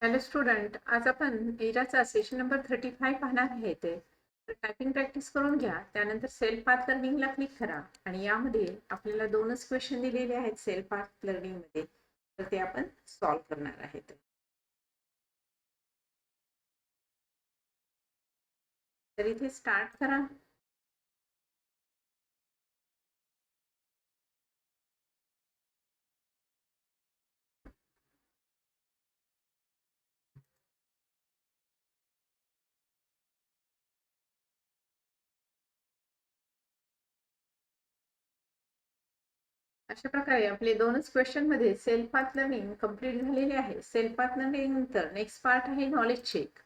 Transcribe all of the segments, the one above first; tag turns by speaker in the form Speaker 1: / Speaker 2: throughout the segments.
Speaker 1: Hello student, आज आपण एराचा session number 35 पाहणार आहे. तर टायपिंग प्रॅक्टिस करून घ्या. त्यानंतर सेल्फ पाथ लर्निंगला क्लिक करा आणि यामध्ये आपल्याला दोनच क्वेश्चन दिलेले आहेत सेल्फ पाथ लर्निंग मध्ये, तर ते आपण सॉल्व्ह करणार आहेत. तर इथे स्टार्ट करा. अशा प्रकारे आपले दोनच क्वेश्चन मध्ये सेल्फ पाथ लर्निंग कंप्लीट झालेले आहे. सेल्फ पाथ लर्निंग नंतर नेक्स्ट पार्ट आहे नॉलेज चेक.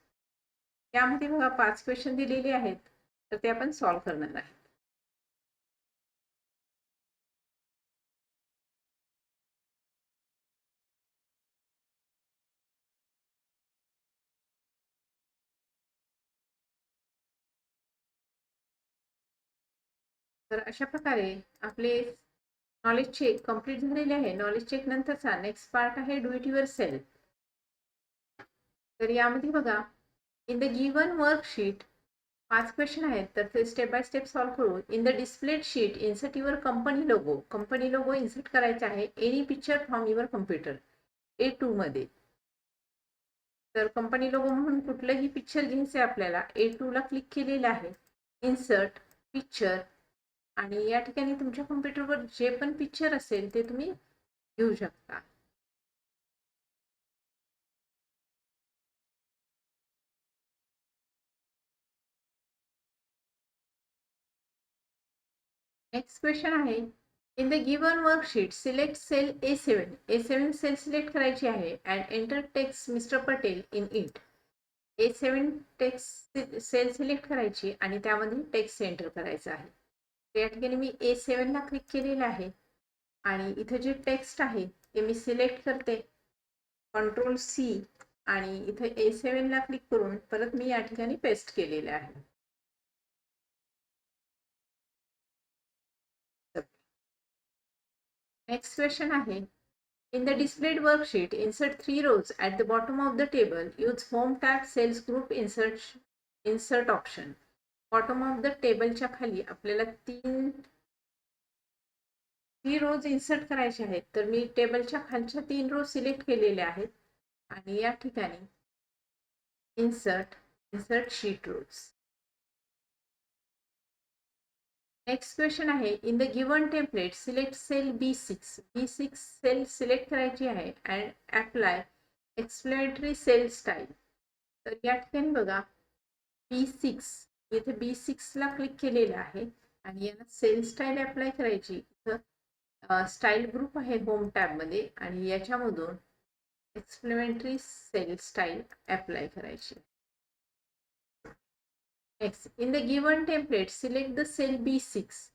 Speaker 1: यामध्ये बघा 5 क्वेश्चन दिलेले आहेत, तर ते आपण सॉल्व्ह करणार आहे. तर अशा प्रकारे आपले नॉलेज चेक कंप्लीट झालेले आहे. नॉलेज चेक नंतरचा नेक्स्ट पार्ट आहे डू इट युअर सेल्फ. तर यामध्ये बघा, in the given worksheet 5 question आहेत, तर ते स्टेप बाय स्टेप सॉल्व्ह करू. In the displayed sheet insert your company logo. Company logo insert करायचा आहे. Any picture from your computer A2 मध्ये. तर कंपनी लोगो म्हणून कुठलंही पिक्चर घ्यायचे आपल्याला. A2 ला क्लिक केलेलं आहे. इन्सर्ट पिक्चर, आणि या ठिकाणी तुमच्या कम्प्युटरवर जे पण पिक्चर असेल ते तुम्ही घेऊ शकता. नेक्स्ट क्वेश्चन आहे, in the given worksheet select cell A7 cell select करायची आहे and enter text mister Patel in it. A7 text cell select करायची आणि त्यामध्ये टेक्स्ट एंटर करायचं आहे. तर या ठिकाणी मी A7 ला क्लिक केलेलं आहे आणि इथे जे टेक्स्ट आहे ते मी सिलेक्ट करते, Ctrl+C, आणि इथे A7 ला क्लिक करून परत मी या ठिकाणी पेस्ट केलेले आहे. नेक्स्ट क्वेश्चन आहे, in the displayed worksheet, insert 3 rows at the bottom of the table. Use home tab cells group insert option. Bottom of the table च्या खाली आपल्याला 3 रोज इन्सर्ट करायचे आहेत. तर मी टेबलच्या खालच्या 3 रोज सिलेक्ट केलेल्या आहेत आणि या ठिकाणी insert sheet rows. Next question आहे, in the given template select cell B6 cell select करायची आहे and apply explanatory cell style. तर या ठिकाणी बघा, B6 इथे B6 ला क्लिक केलेलं आहे आणि याला सेल स्टाईल अप्लाय करायची. इथं स्टाईल ग्रुप आहे होम टॅब मध्ये आणि याच्यामधून एक्सप्लेनेटरी सेल स्टाईल अप्लाय करायची. Next, in the given template, select the cell B6.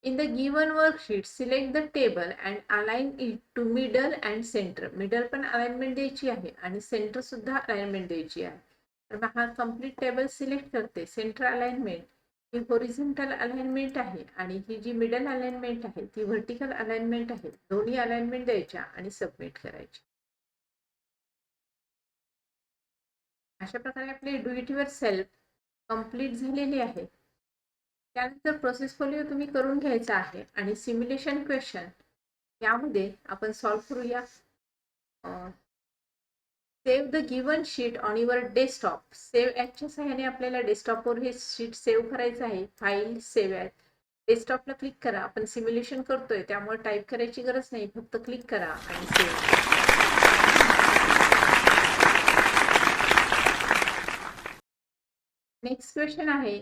Speaker 1: In the given worksheet, select the table and align it to middle and center. Middle पण alignment द्यायची आहे आणि center सुद्धा alignment द्यायची आहे. तर हा complete table सिलेक्ट करते. Center alignment ही horizontal alignment आहे आणि ही जी middle alignment आहे ती vertical alignment आहे. दोन्ही alignment द्यायच्या आणि सबमिट करायची. अशा प्रकारे आपले do it your self complete झालेली आहे. त्यानंतर प्रोसेस फोलिओ तुम्ही करून घ्यायचा आहे आणि सिम्युलेशन क्वेश्चन यामध्ये आपण सॉल्व्ह करूया. Save the given sheet on your desktop. Save ॲजच्या सहाय्याने आपल्याला डेस्कटॉपवर हे शीट सेव्ह करायचं आहे. फाईल सेव्ह ॲज, डेस्कटॉपला क्लिक करा. आपण सिम्युलेशन करतोय त्यामुळे टाईप करायची गरज नाही, फक्त क्लिक करा आणि सेव्ह. नेक्स्ट क्वेश्चन आहे,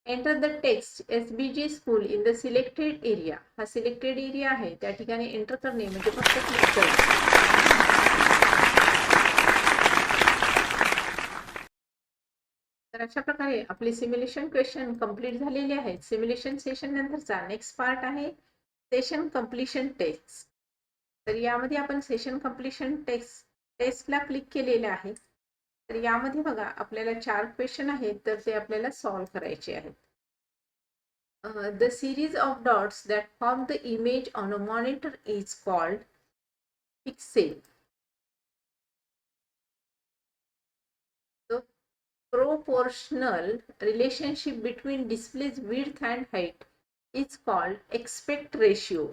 Speaker 1: enter the text SBG school in the selected area. हा सिलेक्टेड एरिया आहे, त्या ठिकाणी एंटर करणे म्हणजे फक्त क्लिक करणे. तर अशा प्रकारे आपले सिम्युलेशन क्वेश्चन कंप्लीट झालेले आहेत. सिम्युलेशन सेशन नंतरचा नेक्स्ट पार्ट आहे सेशन कंप्लीशन टेस्ट. तर यामध्ये आपण सेशन कंप्लीशन टेस्टला क्लिक केलेलं आहे. तर यामध्ये बघा, आपल्याला 4 क्वेश्चन आहेत, तर ते आपल्याला सॉल्व्ह करायचे आहेत. The series of dots that form the image on a monitor is called pixel. proportional relationship between display's width and height is called aspect ratio.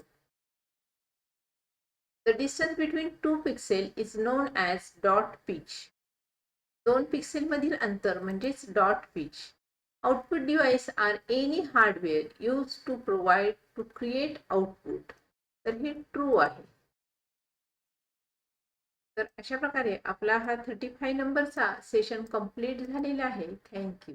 Speaker 1: The distance between two pixels is known as dot pitch. दोन pixel मधील अंतर म्हणजेच dot pitch. Output device are any hardware use to provide to create output. तर हे true आहे. तर अशा प्रकारे आपला हा 35 नंबरचा सेशन कंप्लीट झालेला आहे. थँक्यू.